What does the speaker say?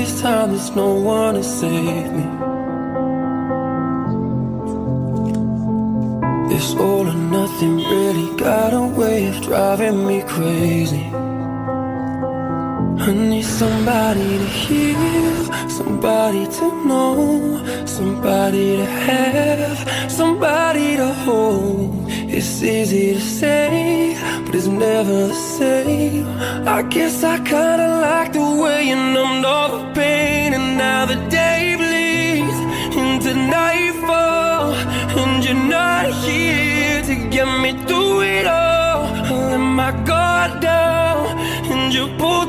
this time there's no one to save me. This all or nothing really got a way of driving me crazy. I need somebody to hear, somebody to know, somebody to have, somebody to hold. It's easy to say, but it's never the same. I guess I kinda like the way you numbed all the pain. And now the day bleeds into nightfall, and you're not here to get me through it all. I let my guard down, and you pulled